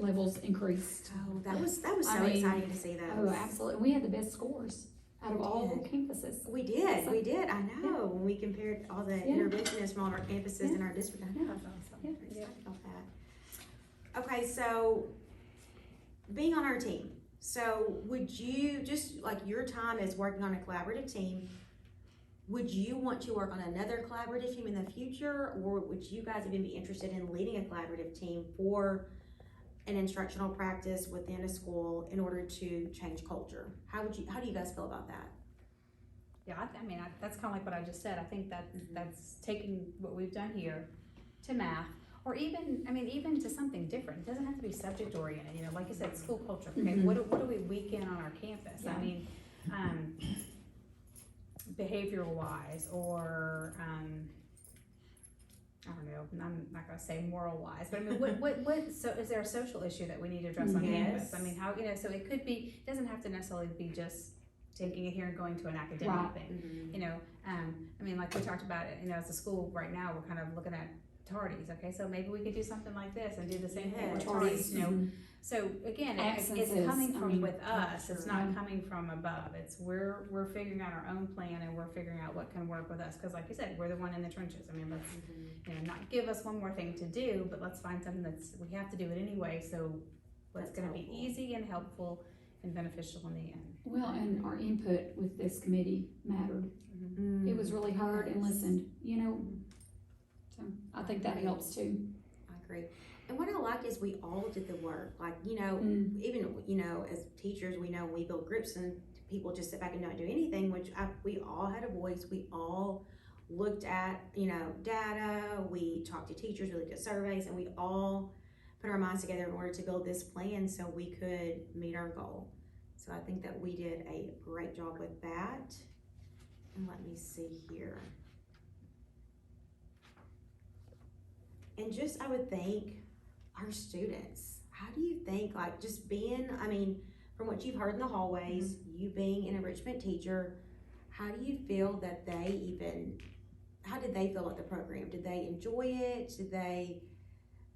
levels increased. Oh, that was so I mean, exciting to see those. Oh, absolutely. We had the best scores out of all campuses. We did, So- we did, I know, when we compared all the interventionists from all our campuses in our district, I know. Yeah. That's awesome. Yeah. I'm excited about that. Okay, so, being on our team, so would you, just like your time as working on a collaborative team, would you want to work on another collaborative team in the future, or would you guys even be interested in leading a collaborative team for an instructional practice within a school in order to change culture? How do you guys feel about that? Yeah, I mean, that's kind of like what I just said. I think that that's taking what we've done here to math, or even, I mean, even to something different. It doesn't have to be subject oriented, you know, like you said, school culture. Okay, Mhm. what do we weekend on our campus? Yeah. I mean, behavioral wise, or, I don't know, I'm not gonna say moral wise, but I mean, what, so is there a social issue that we need to address on campus? I mean, how, you know, so it could be, it doesn't have to necessarily be just taking it here and going to an academic Right. thing. You know, I mean, like we talked about it, you know, as a school right now, we're kind of looking at tardies, okay, so maybe we could do something like this and do the same thing with tardies, you know. Mhm. So again, it's Absences, coming I from mean, with us, it's not right. coming from above, it's we're figuring out our own plan and we're figuring out what can work with us, cause like you said, we're the one in the trenches. I mean, let's, you know, not give us one more thing to do, but let's find something we have to do it anyway, so what's That's gonna be helpful. easy and helpful and beneficial in the end. Well, and our input with this committee mattered. Mm. It was really heard and Yes. listened, you know. So I think that helps too. I agree. And what I like is we all did the work. Like, you know, Mm. even, you know, as teachers, we know we build groups and people just sit back and don't do anything, which we all had a voice. We all looked at, you know, data, we talked to teachers, we looked at surveys, and we all put our minds together in order to build this plan so we could meet our goal. So I think that we did a great job with that. And let me see here. And just, I would think, our students, how do you think, like, just being, I mean, from what you've heard in the hallways, you being an enrichment teacher, how do you feel that how did they feel about the program? Did they enjoy it? Did they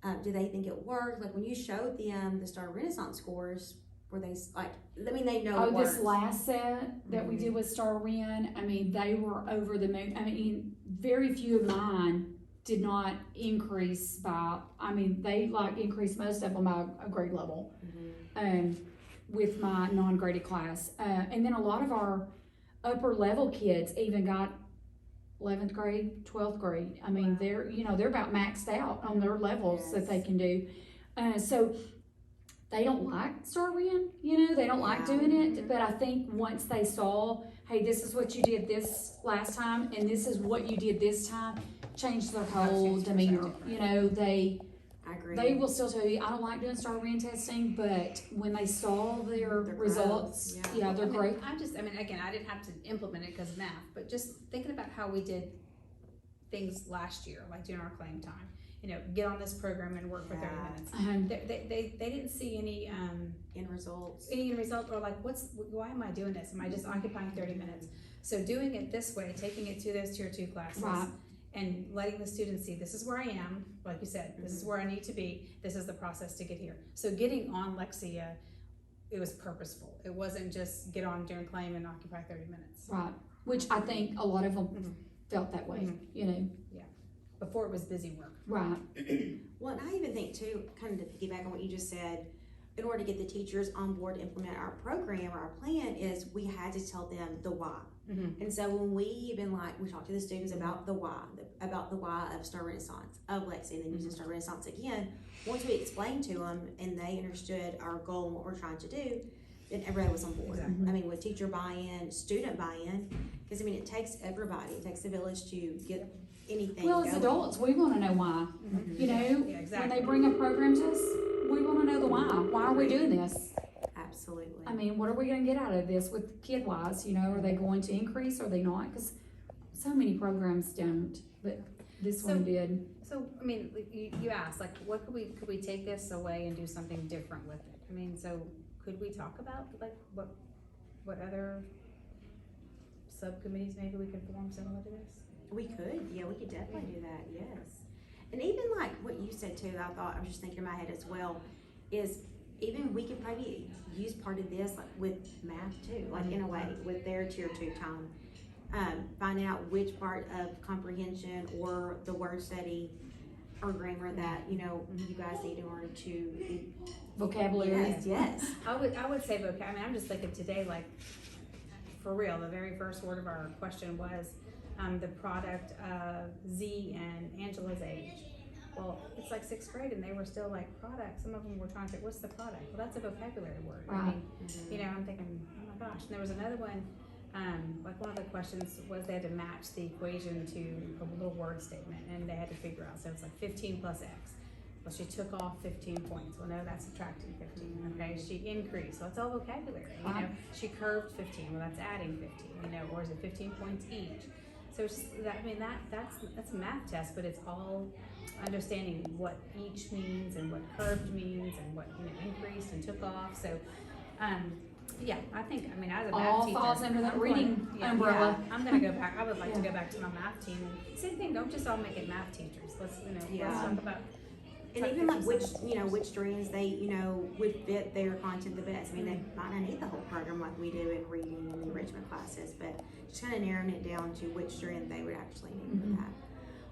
think it worked? Like, when you showed them the Star Renaissance scores, were they, like, I mean, they know it Oh, this worked. last set that we did with Star Ren, I mean, they were over the moon. I mean, very few of mine did not increase by, I mean, they like increased most of them by a grade level, with my non-graded class. And then a lot of our upper level kids even got 11th grade, 12th grade. I mean, Wow. they're, you know, they're about maxed out on their levels that they Yes. can do. So they don't like Star Ren, you know, they don't like Yeah. doing it, but I think once they saw, hey, this is what you did this last time, and this is what you did this time, changed their whole changed their demeanor. perspective, You know, I agree. they will still tell you, I don't like doing Star Ren testing, but when they saw their Their results, growth, yeah, they're I mean, great. I mean, again, I didn't have to implement it because of math, but just thinking about how we did things last year, like during our claim time, you know, get on this program and work for 30 Yeah. minutes. They didn't see any results. result, or like, why am I doing this? Am I just occupying 30 minutes? So doing it this way, taking it to those tier 2 classes, Right. and letting the students see, this is where I am, like you said, this is where I need to be, this is the process to get here. So getting on Lexia, it was purposeful. It wasn't just get on during claim and occupy 30 minutes. Right, which I think a lot of them Mhm. felt that way, Mhm. you know, Before it was busy work. right. Well, and I even think too, kind of to piggyback on what you just said, in order to get the teachers on board to implement our program or our plan, is we had to tell them the why. Mhm. And so when we talked to the students about the why of Star Renaissance, of Lexi, and then using Star Renaissance again, once we explained to them and they understood our goal and what we're trying to do, then everybody was on board. Exactly. I mean, with teacher buy-in, student buy-in, because I mean, it takes everybody, it takes a village to get anything Well, as going. adults, we wanna know why, you know, Yeah, when exactly. they bring a program to us, we wanna know the why are we doing this? Absolutely. I mean, what are we gonna get out of this with kid wise, you know, are they going to increase, are they not? Cause so many programs don't, but this one did. So, I mean, like, you asked, like, what could we take this away and do something different with it? I mean, so could we talk about, like, what other subcommittees maybe we could form similar to this? We could, yeah, we could definitely do that, yes. And even like what you said too, I was just thinking in my head as well, is even we could probably use part of this like with math too, like in a way with their tier 2 time. Finding out which part of comprehension or the word study or grammar that, you know, you guys need in order to Vocabulary. yes. I would say vocab. I mean, I'm just thinking today, like, for real, the very first word of our question was the product of Z and Angela's age. Well, it's like 6th grade and they were still like product. Some of them were trying to say, what's the product? Well, that's a vocabulary word. I mean, you know, I'm thinking, oh my gosh. And there was another one, like one of the questions was they had to match the equation to a little word statement and they had to figure out. So it's like 15 plus X. Well, she took off 15 points. Well, no, that's subtracting 15. Okay, she increased. So it's all vocabulary. You know, she curved 15. Well, that's adding 15. You know, or is it 15 points each? So it's just, that, I mean, that's a math test, but it's all understanding what each means and what curved means and what, you know, increased and took off. So, yeah, I think, I mean, as a math All teacher, falls under that I'm reading umbrella. Yeah, I'm gonna go back. I would like to go back to my math team. Same thing. Don't just all make it math teachers. Let's, you know, let's talk about. And even like which strands they, you know, would fit their content the best. I mean, they might not need the whole program like we do in reading and enrichment classes, but just kind of narrowing it down to which strand they would actually need for that.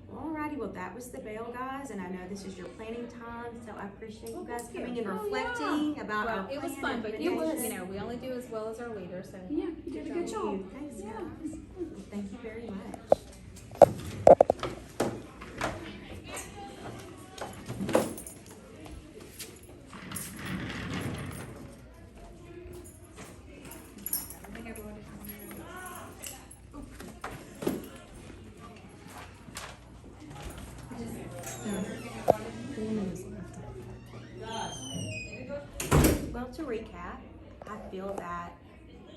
Well, alrighty, well that was the bell, guys, and I know this is your planning time, so I appreciate you guys coming and reflecting about our plan. It was fun, but it was. you know, we only do as well as our leader, so. Yeah, you did a good job. Thanks, Yeah. guys. Well, thank you very much. I think I brought it on there. Well, to recap, I feel that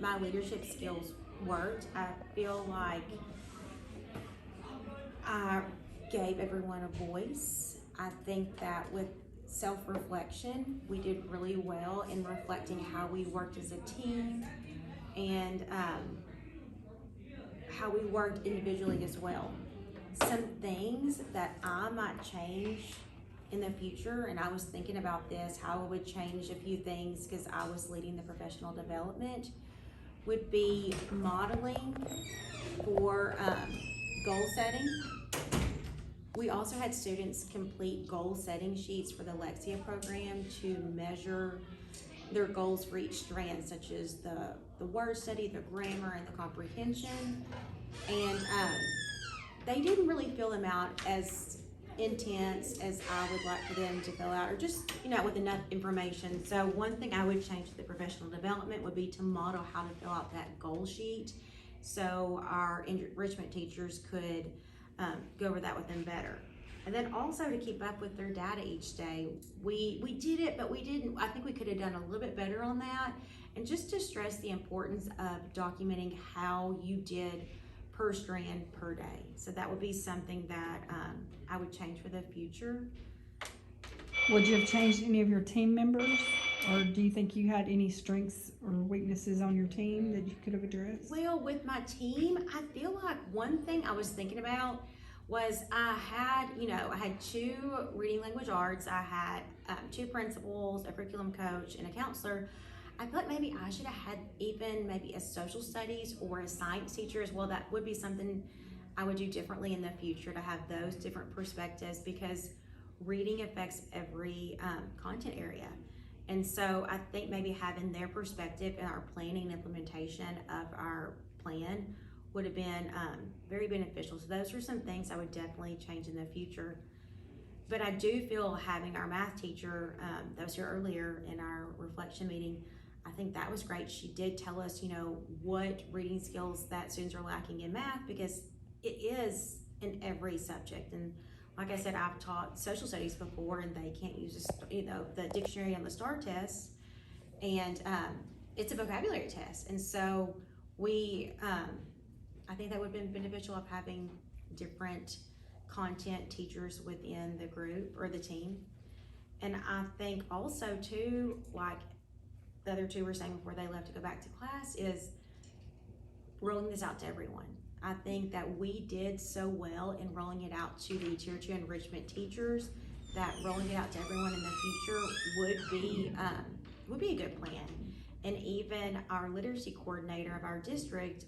my leadership skills worked. I feel like I gave everyone a voice. I think that with self-reflection, we did really well in reflecting how we worked as a team and how we worked individually as well. Some things that I might change in the future, and I was thinking about this, how I would change a few things because I was leading the professional development, would be modeling for goal setting. We also had students complete goal setting sheets for the Lexia program to measure their goals for each strand, such as the word study, the grammar, and the comprehension. And they didn't really fill them out as intense as I would like for them to fill out, or just, you know, with enough information. So one thing I would change to the professional development would be to model how to fill out that goal sheet so our enrichment teachers could go over that with them better. And then also to keep up with their data each day. We did it, but we didn't, I think we could have done a little bit better on that. And just to stress the importance of documenting how you did per strand per day. So that would be something that I would change for the future. Would you have changed any of your team members? Or do you think you had any strengths or weaknesses on your team that you could have addressed? Well, with my team, I feel like one thing I was thinking about was I had 2 reading language arts, I had 2 principals, a curriculum coach, and a counselor. I feel like maybe I should have had even maybe a social studies or a science teacher as well. That would be something I would do differently in the future, to have those different perspectives, because reading affects every content area. And so I think maybe having their perspective in our planning and implementation of our plan would have been very beneficial. So those are some things I would definitely change in the future. But I do feel having our math teacher that was here earlier in our reflection meeting, I think that was great. She did tell us, what reading skills that students are lacking in math, because it is in every subject. And like I said, I've taught social studies before, and they can't use the dictionary on the STAR test, and it's a vocabulary test. And so I think that would have been beneficial of having different content teachers within the group or the team. And I think also too, like the other 2 were saying before they left to go back to class, is rolling this out to everyone. I think that we did so well in rolling it out to the Tier 2 enrichment teachers that rolling it out to everyone in the future would be a good plan. And even our literacy coordinator of our district,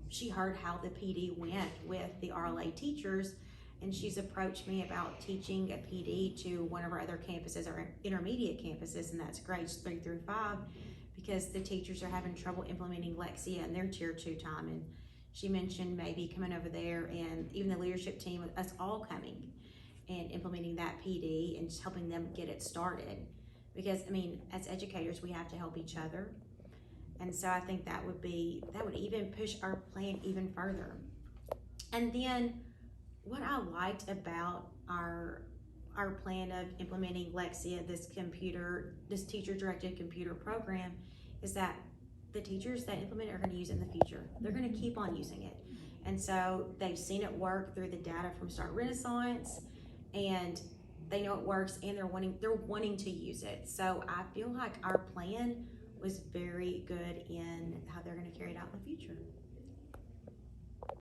she heard how the PD went with the RLA teachers, and she's approached me about teaching a PD to one of our other campuses, our intermediate campuses, and that's grades 3 through 5, because the teachers are having trouble implementing Lexia in their tier 2 time. And she mentioned maybe coming over there, and even the leadership team, with us all coming and implementing that PD and just helping them get it started. Because, I mean, as educators, we have to help each other. And so I think that would even push our plan even further. And then what I liked about our plan of implementing Lexia, this teacher-directed computer program, is that the teachers that implement it are gonna use it in the future. They're gonna keep on using it. And so they've seen it work through the data from Start Renaissance, and they know it works, and they're wanting to use it. So I feel like our plan was very good in how they're gonna carry it out in the future.